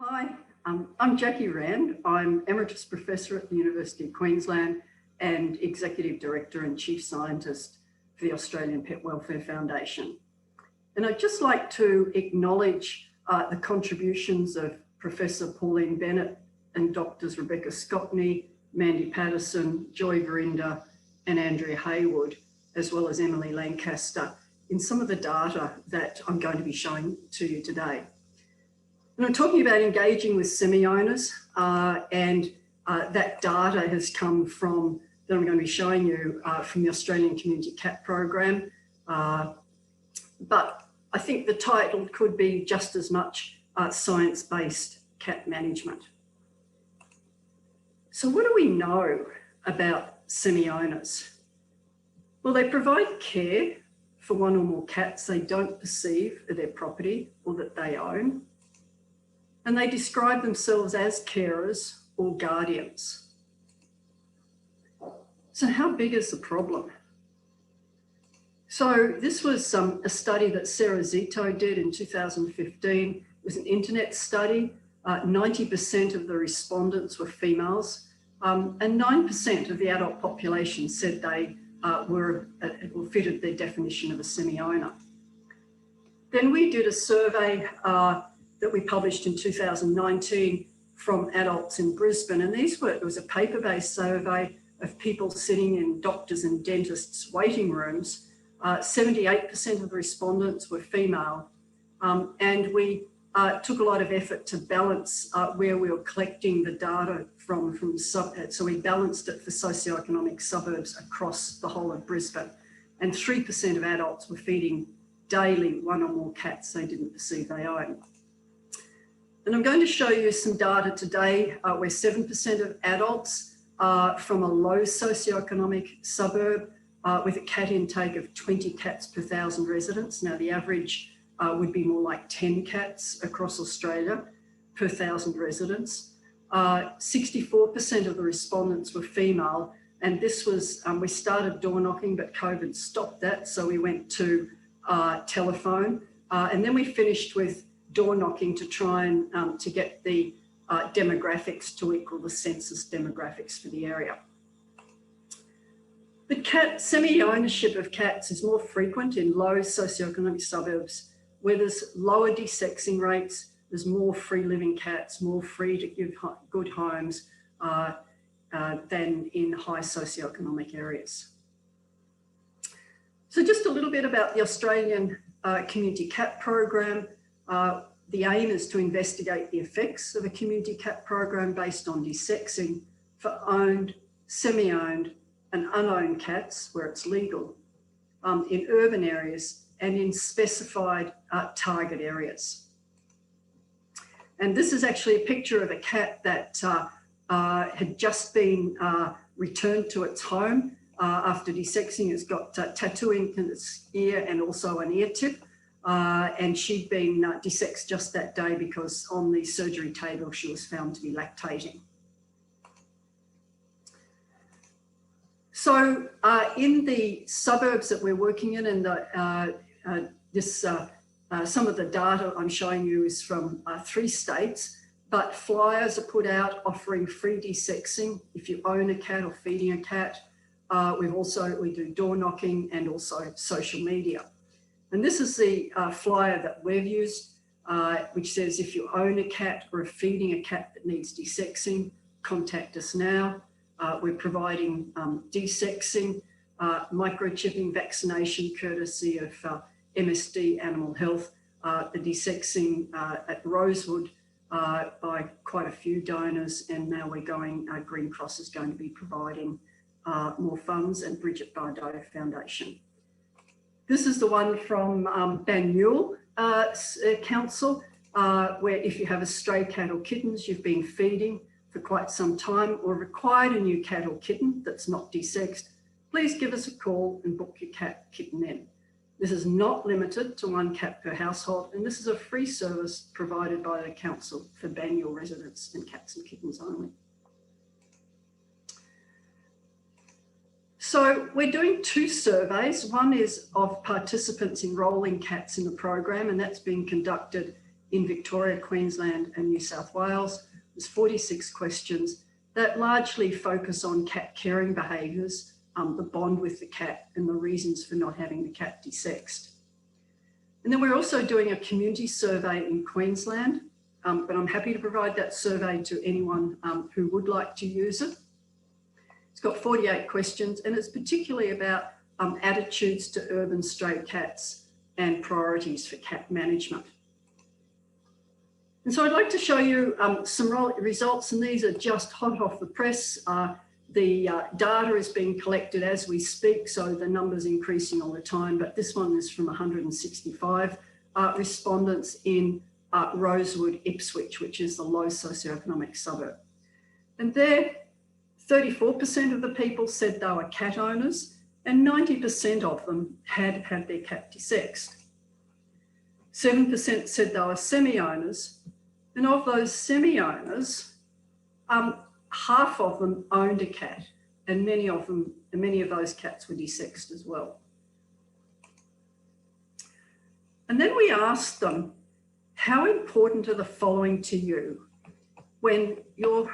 Hi, I'm Jacquie Rand. I'm Emeritus Professor at the University of Queensland and Executive Director and Chief Scientist for the Australian Pet Welfare Foundation. And I'd just like to acknowledge the contributions of Professor Pauline Bennett and Doctors Rebecca Scottney, Mandy Patterson, Joy Verinder, and Andrea Haywood, as well as Emily Lancaster, in some of the data that I'm going to be showing to you today. And I'm talking about engaging with semi-owners, and that data has come from, that I'm going to be showing you from the Australian Community Cat Program. But I think the title could be just as much science-based cat management. So what do we know about semi-owners? Well, they provide care for one or more cats they don't perceive are their property or that they own. And they describe themselves as carers or guardians. So how big is the problem? So this was a study that Sarah Zito did in 2015. It was an internet study. 90% of the respondents were females, and 9% of the adult population said they fitted their definition of a semi-owner. Then we did a survey that we published in 2019 from adults in Brisbane. And it was a paper-based survey of people sitting in doctors' and dentists' waiting rooms. 78% of the respondents were female. And we took a lot of effort to balance where we were collecting the data from so we balanced it for socioeconomic suburbs across the whole of Brisbane. And 3% of adults were feeding daily one or more cats they didn't perceive they owned. And I'm going to show you some data today where 7% of adults are from a low socioeconomic suburb with a cat intake of 20 cats per 1,000 residents. Now the average would be more like 10 cats across Australia per 1,000 residents. 64% of the respondents were female, and this was, we started door knocking, but COVID stopped that, so we went to telephone, and then we finished with door knocking to try and to get the demographics to equal the census demographics for the area. The semi-ownership of cats is more frequent in low socioeconomic suburbs where there's lower desexing rates, there's more free living cats, more free to give good homes than in high socioeconomic areas. So just a little bit about the Australian Community Cat Program. The aim is to investigate the effects of a community cat program based on desexing for owned, semi-owned and unowned cats where it's legal in urban areas and in specified target areas. And this is actually a picture of a cat that had just been returned to its home after desexing. It's got tattooing in its ear and also an ear tip. And she'd been desexed just that day because on the surgery table she was found to be lactating. So in the suburbs that we're working in, and some of the data I'm showing you is from 3 states, but flyers are put out offering free desexing if you own a cat or feeding a cat. We do door knocking and also social media. And this is the flyer that we've used, which says if you own a cat or are feeding a cat that needs desexing, contact us now. We're providing desexing, microchipping vaccination courtesy of MSD Animal Health, the desexing at Rosewood by quite a few donors, and now we're going, Green Cross is going to be providing more funds, and Bridget Bardot Foundation. This is the one from Banyule Council, where if you have a stray cat or kittens you've been feeding for quite some time or required a new cat or kitten that's not desexed, please give us a call and book your cat kitten in. This is not limited to 1 cat per household, and this is a free service provided by the council for Banyule residents and cats and kittens only. So we're doing 2 surveys. One is of participants enrolling cats in the program, and that's being conducted in Victoria, Queensland and New South Wales. There's 46 questions that largely focus on cat caring behaviours, the bond with the cat and the reasons for not having the cat desexed. And then we're also doing a community survey in Queensland, but I'm happy to provide that survey to anyone who would like to use it. It's got 48 questions and it's particularly about attitudes to urban stray cats and priorities for cat management. And so I'd like to show you some results, and these are just hot off the press. The data is being collected as we speak, so the number's increasing all the time, but this one is from 165 respondents in Rosewood, Ipswich, which is the low socioeconomic suburb. And there, 34% of the people said they were cat owners, and 90% of them had had their cat desexed. 7% said they were semi-owners, and of those semi-owners, half of them owned a cat, and many of those cats were desexed as well. And then we asked them, how important are the following to you when your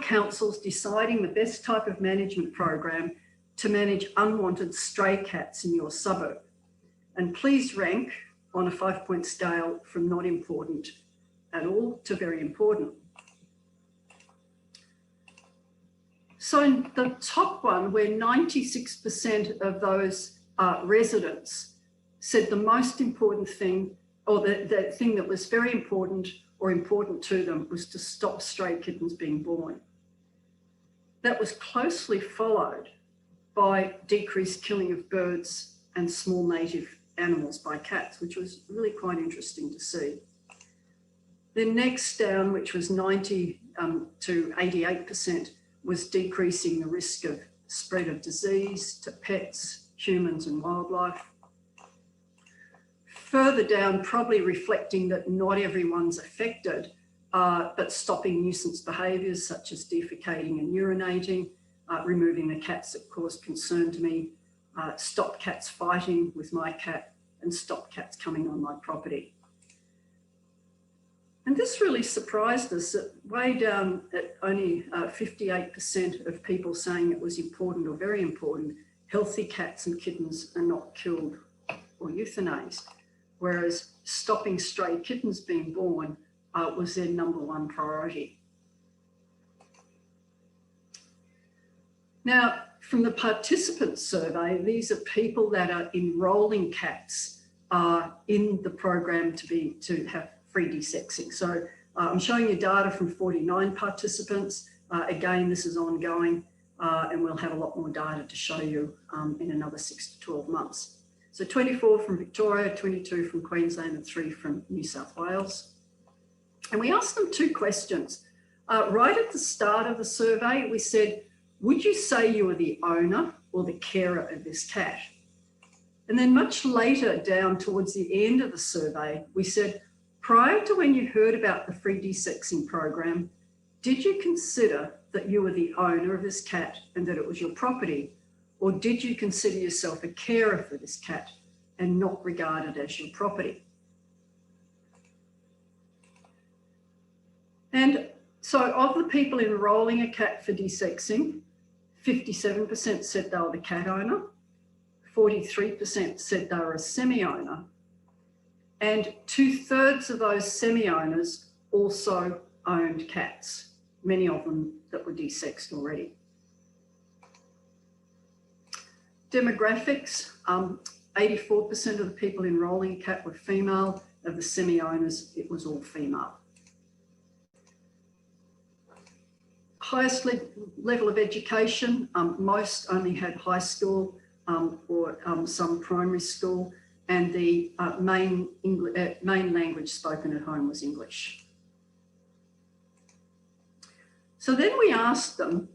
council's deciding the best type of management program to manage unwanted stray cats in your suburb? And please rank on a 5-point scale from not important at all to very important. So in the top one, where 96% of those residents said the most important thing, or the thing that was very important or important to them, was to stop stray kittens being born. That was closely followed by decreased killing of birds and small native animals by cats, which was really quite interesting to see. Then next down, which was 90 to 88%, was decreasing the risk of spread of disease to pets, humans and wildlife. Further down, probably reflecting that not everyone's affected, but stopping nuisance behaviours such as defecating and urinating, removing the cats that cause concern to me, stop cats fighting with my cat, and stop cats coming on my property. And this really surprised us, that way down at only 58% of people saying it was important or very important, healthy cats and kittens are not killed or euthanized, whereas stopping stray kittens being born was their #1 priority. Now, from the participant survey, these are people that are enrolling cats in the program to have free desexing. So I'm showing you data from 49 participants. Again, this is ongoing, and we'll have a lot more data to show you in another 6 to 12 months. So 24 from Victoria, 22 from Queensland, and 3 from New South Wales. And we asked them 2 questions. Right at the start of the survey, we said, would you say you were the owner or the carer of this cat? And then much later down towards the end of the survey, we said, prior to when you heard about the free desexing program, did you consider that you were the owner of this cat and that it was your property? Or did you consider yourself a carer for this cat and not regard it as your property? And so of the people enrolling a cat for desexing, 57% said they were the cat owner, 43% said they were a semi-owner, and 2/3 of those semi-owners also owned cats, many of them that were desexed already. Demographics, 84% of the people enrolling a cat were female. Of the semi-owners, it was all female. Highest level of education, most only had high school or some primary school, and the main language spoken at home was English. So then we asked them,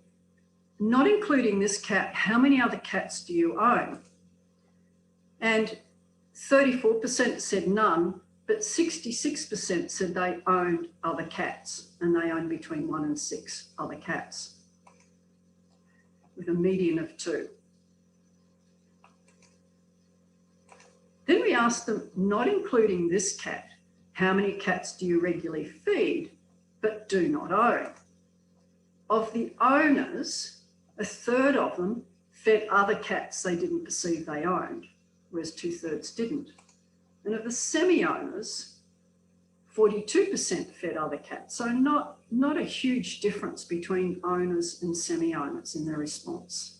not including this cat, how many other cats do you own? And 34% said none, but 66% said they owned other cats, and they owned between 1 and 6 other cats, with a median of 2. Then we asked them, not including this cat, how many cats do you regularly feed but do not own? Of the owners, a third of them fed other cats they didn't perceive they owned, whereas 2/3 didn't. And of the semi-owners, 42% fed other cats. So not a huge difference between owners and semi-owners in their response.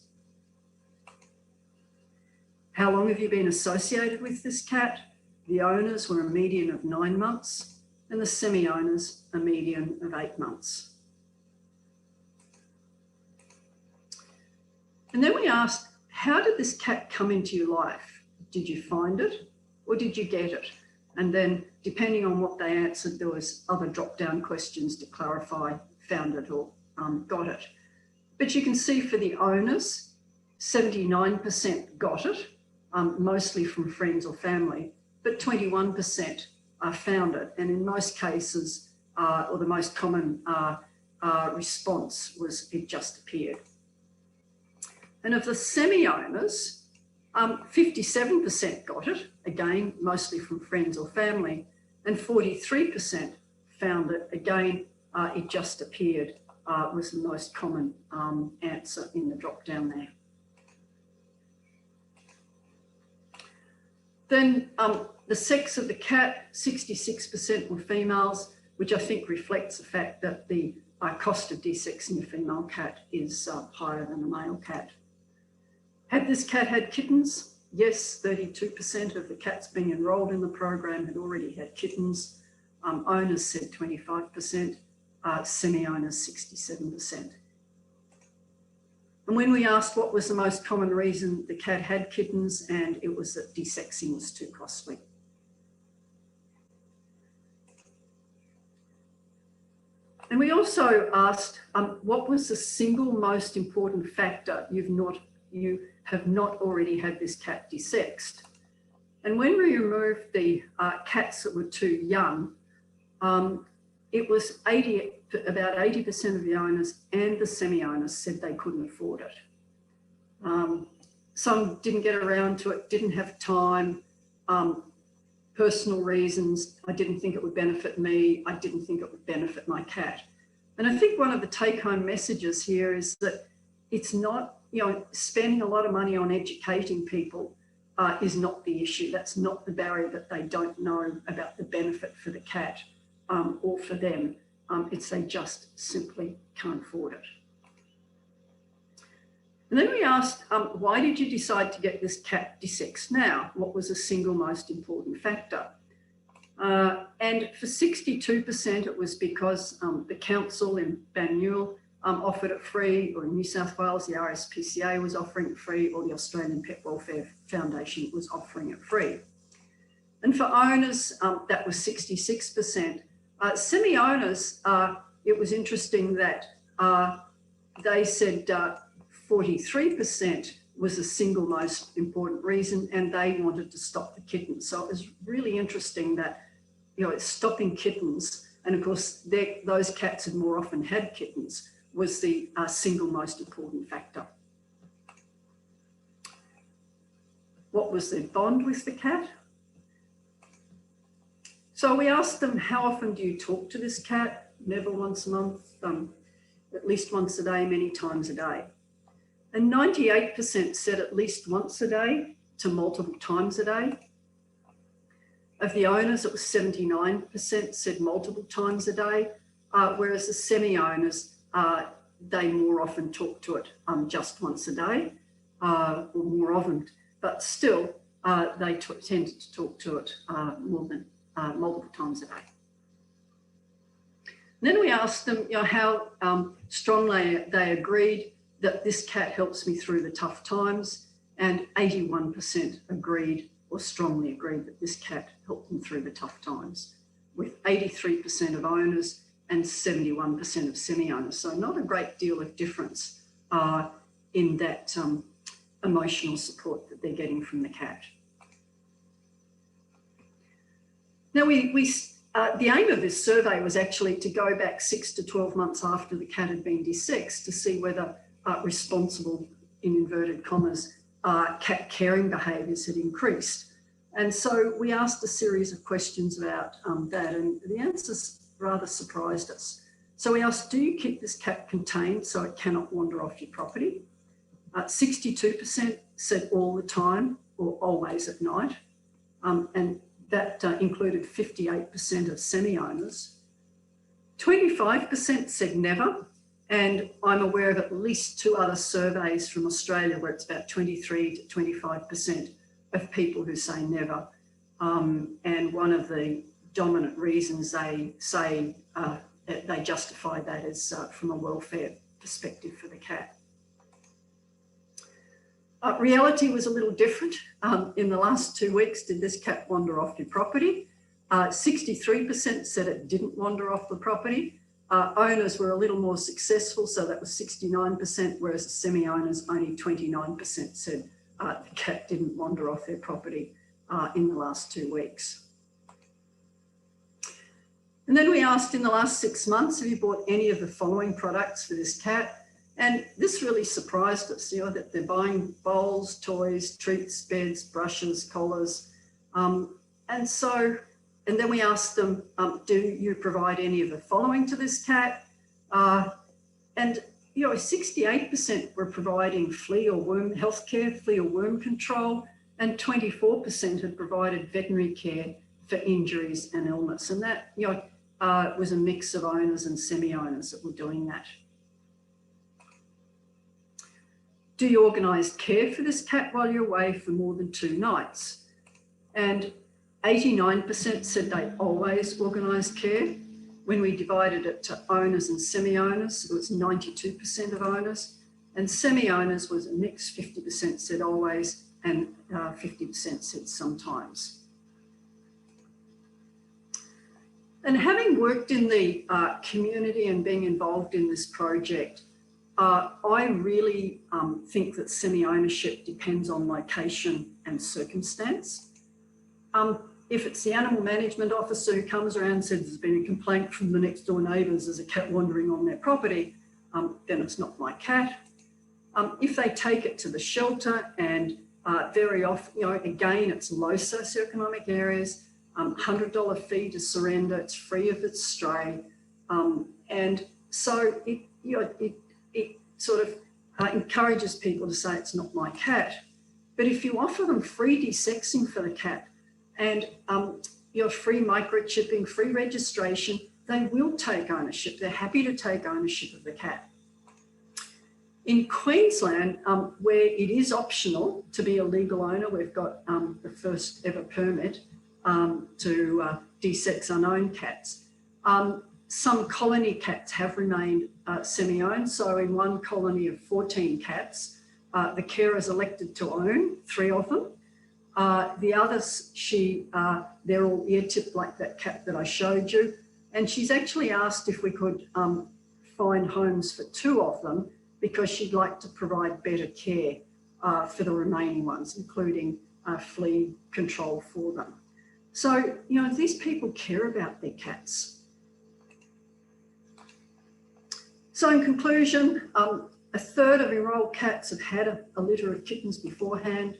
How long have you been associated with this cat? The owners were a median of 9 months and the semi-owners a median of 8 months. And then we asked, how did this cat come into your life? Did you find it or did you get it? And then depending on what they answered, there was other drop-down questions to clarify, found it or got it. But you can see for the owners, 79% got it, mostly from friends or family, but 21% found it. And in most cases, or the most common response was it just appeared. And of the semi-owners, 57% got it, again, mostly from friends or family, and 43% found it, again, it just appeared, was the most common answer in the drop-down there. Then the sex of the cat, 66% were females, which I think reflects the fact that the cost of desexing a female cat is higher than a male cat. Had this cat had kittens? Yes, 32% of the cats being enrolled in the program had already had kittens. Owners said 25%, semi-owners 67%. And when we asked what was the most common reason the cat had kittens, and it was that desexing was too costly. And we also asked, what was the single most important factor you have not already had this cat desexed? And when we removed the cats that were too young, it was about 80% of the owners and the semi-owners said they couldn't afford it. Some didn't get around to it, didn't have time, personal reasons. I didn't think it would benefit me. I didn't think it would benefit my cat. And I think one of the take-home messages here is that it's not, spending a lot of money on educating people is not the issue. That's not the barrier, that they don't know about the benefit for the cat or for them. It's they just simply can't afford it. And then we asked, why did you decide to get this cat desexed now? What was the single most important factor? And for 62%, it was because the council in Banyule offered it free, or in New South Wales, the RSPCA was offering it free, or the Australian Pet Welfare Foundation was offering it free. And for owners, that was 66%. Semi-owners, it was interesting that they said 43% was the single most important reason, and they wanted to stop the kittens. So it was really interesting that, it's stopping kittens, and of course, those cats had more often had kittens, was the single most important factor. What was their bond with the cat? So we asked them, how often do you talk to this cat? Never once a month, at least once a day, many times a day. And 98% said at least once a day to multiple times a day. Of the owners, it was 79% said multiple times a day, whereas the semi-owners, they more often talk to it just once a day, or more often, but still they tended to talk to it more than multiple times a day. And then we asked them, how strongly they agreed that this cat helps me through the tough times, and 81% agreed or strongly agreed that this cat helped them through the tough times, with 83% of owners and 71% of semi-owners. So not a great deal of difference in that emotional support that they're getting from the cat. Now, the aim of this survey was actually to go back 6 to 12 months after the cat had been desexed to see whether responsible, in inverted commas, cat caring behaviours had increased. And so we asked a series of questions about that, and the answers rather surprised us. So we asked, do you keep this cat contained so it cannot wander off your property? 62% said all the time or always at night. And that included 58% of semi-owners. 25% said never. And I'm aware of at least 2 other surveys from Australia where it's about 23 to 25% of people who say never. And one of the dominant reasons they say they justify that is from a welfare perspective for the cat. Reality was a little different. In the last 2 weeks, did this cat wander off your property? 63% said it didn't wander off the property. Owners were a little more successful, so that was 69%, whereas the semi-owners, only 29% said the cat didn't wander off their property in the last 2 weeks. And then we asked, in the last 6 months, have you bought any of the following products for this cat? And this really surprised us, you know, that they're buying bowls, toys, treats, beds, brushes, collars. And then we asked them, do you provide any of the following to this cat? And, you know, 68% were providing flea or worm healthcare, flea or worm control, and 24% had provided veterinary care for injuries and illness. And that, you know, was a mix of owners and semi-owners that were doing that. Do you organise care for this cat while you're away for more than 2 nights? And 89% said they always organise care. When we divided it to owners and semi-owners, it was 92% of owners. And semi-owners was a mix, 50% said always, and 50% said sometimes. And having worked in the community and being involved in this project, I really think that semi-ownership depends on location and circumstance. If it's the animal management officer who comes around and says there's been a complaint from the next door neighbours, there's a cat wandering on their property, then it's not my cat. If they take it to the shelter, and very often, you know, again, it's low socioeconomic areas, $100 fee to surrender, it's free if it's stray. And so it, you know, it sort of encourages people to say it's not my cat. But if you offer them free desexing for the cat, and you know, free microchipping, free registration, they will take ownership. They're happy to take ownership of the cat. In Queensland, where it is optional to be a legal owner, we've got the first ever permit to desex unowned cats. Some colony cats have remained semi-owned. So in one colony of 14 cats, the carers elected to own 3 of them. The others, they're all ear-tipped like that cat that I showed you. And she's actually asked if we could find homes for 2 of them because she'd like to provide better care for the remaining ones, including flea control for them. So, you know, these people care about their cats. So in conclusion, a third of enrolled cats have had a litter of kittens beforehand.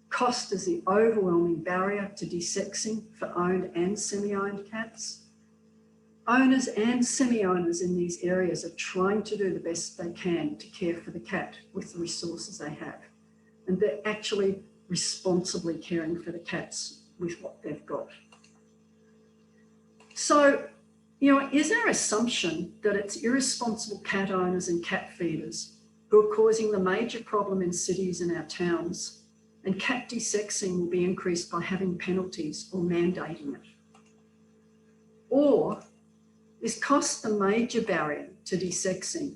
Cost is the overwhelming barrier to desexing for owned and semi-owned cats. Owners and semi-owners in these areas are trying to do the best they can to care for the cat with the resources they have. And they're actually responsibly caring for the cats with what they've got. So, you know, is our assumption that it's irresponsible cat owners and cat feeders who are causing the major problem in cities and our towns, and cat desexing will be increased by having penalties or mandating it? Or is cost the major barrier to desexing,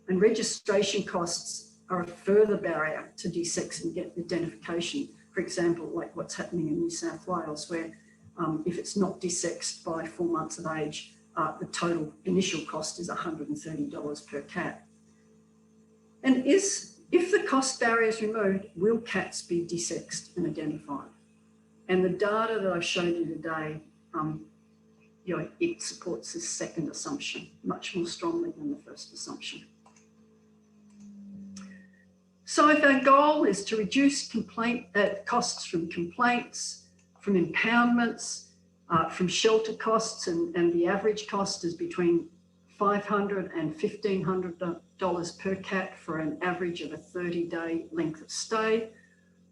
and registration costs are a further barrier to desexing and get identification? For example, like what's happening in New South Wales, where if it's not desexed by 4 months of age, the total initial cost is $130 per cat. And if the cost barrier is removed, will cats be desexed and identified? And the data that I've showed you today, you know, it supports this second assumption much more strongly than the first assumption. So if our goal is to reduce costs from complaints, from impoundments, from shelter costs, and the average cost is between $500 and $1,500 per cat for an average of a 30-day length of stay,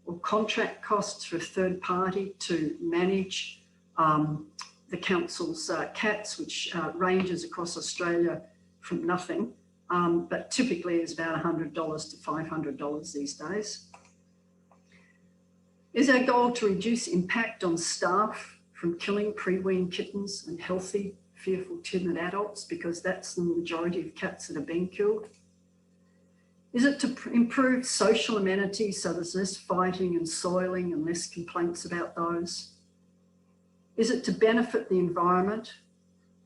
or contract costs for a third party to manage the council's cats, which ranges across Australia from nothing, but typically is about $100 to $500 these days. Is our goal to reduce impact on staff from killing pre-weaned kittens and healthy, fearful, timid adults, because that's the majority of cats that are being killed? Is it to improve social amenities so there's less fighting and soiling and less complaints about those? Is it to benefit the environment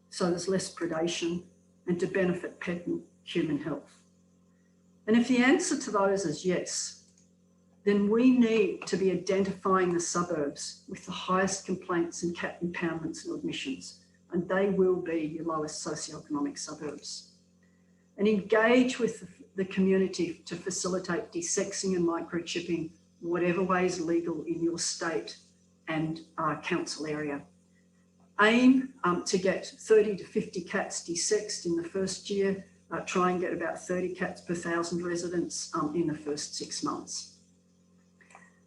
so there's less predation and to benefit pet and human health? And if the answer to those is yes, then we need to be identifying the suburbs with the highest complaints and cat impoundments and admissions, and they will be your lowest socioeconomic suburbs. And engage with the community to facilitate desexing and microchipping, whatever way is legal in your state and council area. Aim to get 30 to 50 cats desexed in the first year. Try and get about 30 cats per 1,000 residents in the first 6 months.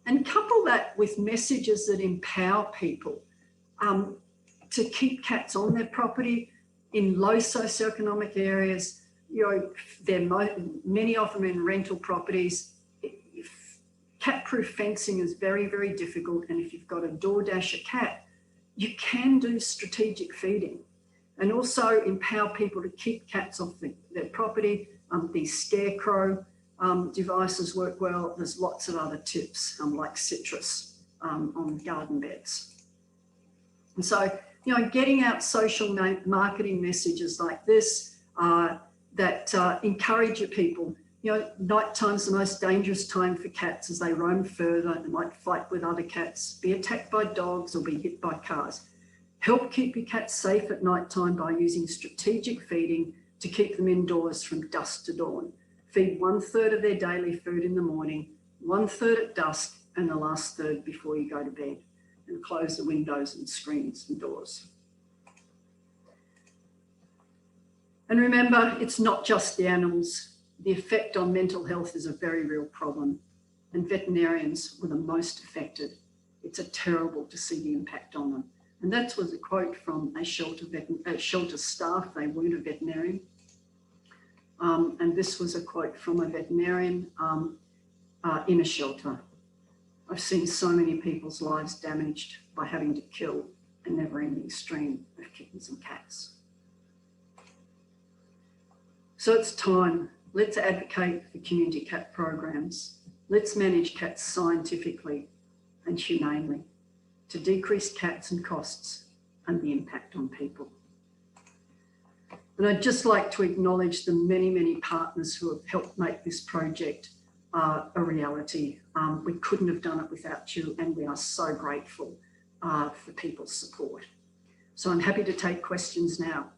And couple that with messages that empower people to keep cats on their property in low socioeconomic areas. You know, many of them in rental properties. Cat-proof fencing is very, very difficult. And if you've got a DoorDash cat, you can do strategic feeding, and also empower people to keep cats off their property. These scarecrow devices work well. There's lots of other tips like citrus on garden beds. And so, you know, getting out social marketing messages like this that encourage your people. You know, nighttime's the most dangerous time for cats as they roam further. They might fight with other cats, be attacked by dogs, or be hit by cars. Help keep your cats safe at nighttime by using strategic feeding to keep them indoors from dusk to dawn. Feed 1/3 of their daily food in the morning, 1/3 at dusk, and the last third before you go to bed. And close the windows and screens and doors. And remember, it's not just the animals. The effect on mental health is a very real problem, and veterinarians were the most affected. It's terrible to see the impact on them. And that was a quote from a shelter staff. They weren't a veterinarian. And this was a quote from a veterinarian in a shelter. I've seen so many people's lives damaged by having to kill a never-ending stream of kittens and cats. So it's time. Let's advocate for community cat programs. Let's manage cats scientifically and humanely to decrease cats and costs and the impact on people. And I'd just like to acknowledge the many, many partners who have helped make this project a reality. We couldn't have done it without you, and we are so grateful for people's support. So I'm happy to take questions now.